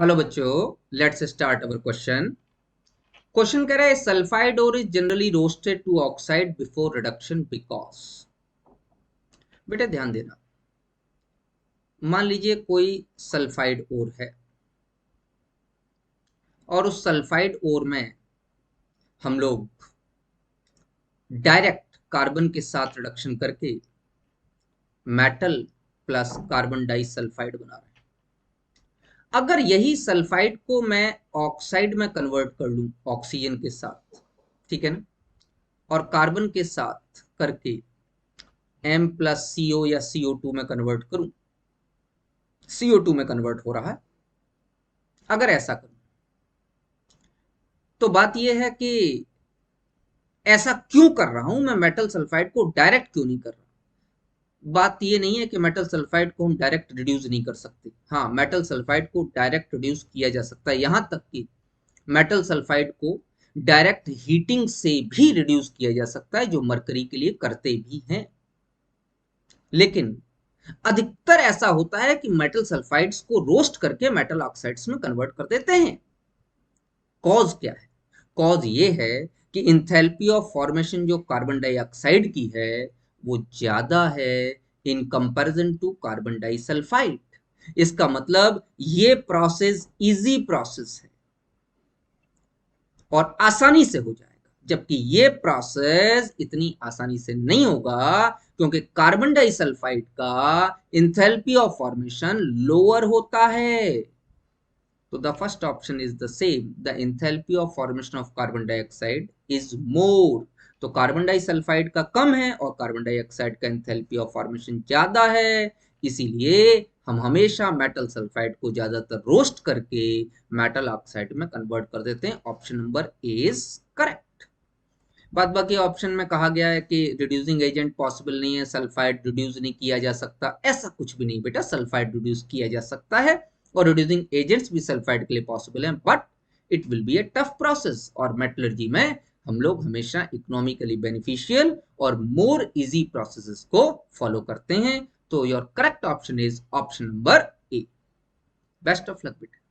Hello बच्चों, let's start our question. Question कह रहा है sulphide ore is generally roasted to oxide before reduction because. बेटा ध्यान देना, मान लीजिए कोई सल्फाइड ओर है और उस सल्फाइड ओर में हम लोग डायरेक्ट कार्बन के साथ रिडक्शन करके मेटल प्लस कार्बन डाइसल्फाइड बना रहे हैं। अगर यही सल्फाइड को मैं ऑक्साइड में कन्वर्ट कर लूं ऑक्सीजन के साथ, ठीक है ना, और कार्बन के साथ करके M प्लस CO या CO2 में कन्वर्ट करूं, CO2 में कन्वर्ट हो रहा है। अगर ऐसा करूं तो बात यह है कि ऐसा क्यों कर रहा हूं मैं, मेटल सल्फाइड को डायरेक्ट क्यों नहीं कर रहा। बात यह नहीं है कि मेटल सल्फाइड को हम डायरेक्ट रिड्यूस नहीं कर सकते। हाँ, मेटल सल्फाइड को डायरेक्ट रिड्यूस किया जा सकता है, यहां तक कि मेटल सल्फाइड को डायरेक्ट हीटिंग से भी रिड्यूस किया जा सकता है, जो मरकरी के लिए करते भी हैं। लेकिन अधिकतर ऐसा होता है कि मेटल सल्फाइड्स को रोस्ट करके मेटल ऑक्साइड्स में कन्वर्ट कर देते हैं। कॉज क्या है? कॉज ये है कि इंथैल्पी ऑफ फॉर्मेशन जो कार्बन डाइऑक्साइड की है वो ज्यादा है in comparison to carbon disulphide. इसका मतलब ये प्रोसेस इजी प्रोसेस है और आसानी से हो जाएगा, जबकि ये प्रोसेस इतनी आसानी से नहीं होगा क्योंकि कार्बन डाइसल्फाइड का इंथैल्पी ऑफ फॉर्मेशन लोअर होता है। तो the first option is the same, the enthalpy of formation of carbon dioxide is more। तो कार्बन डाइसल्फाइड का कम है और कार्बन डाइऑक्साइड का एंथैल्पी ऑफ फॉर्मेशन ज्यादा है, इसीलिए हम हमेशा मेटल सल्फाइड को ज्यादातर रोस्ट करके मेटल ऑक्साइड में कन्वर्ट कर देते हैं। Option number A is correct. बाद बाकी ऑप्शन में कहा गया है कि रिड्यूसिंग एजेंट पॉसिबल नहीं है, सल्फाइड रिड्यूस नहीं किया जा सकता। ऐसा कुछ भी नहीं बेटा, सल्फाइड रिड्यूस किया जा सकता है और रिड्यूसिंग एजेंट्स भी सल्फाइड के लिए पॉसिबल हैं, but it will be A tough process. और मेटलर्जी में हम लोग हमेशा इकोनॉमिकली बेनिफिशियल और मोर इजी प्रोसेसेस को फॉलो करते हैं। तो your correct option is option number A. Best of luck बेटा।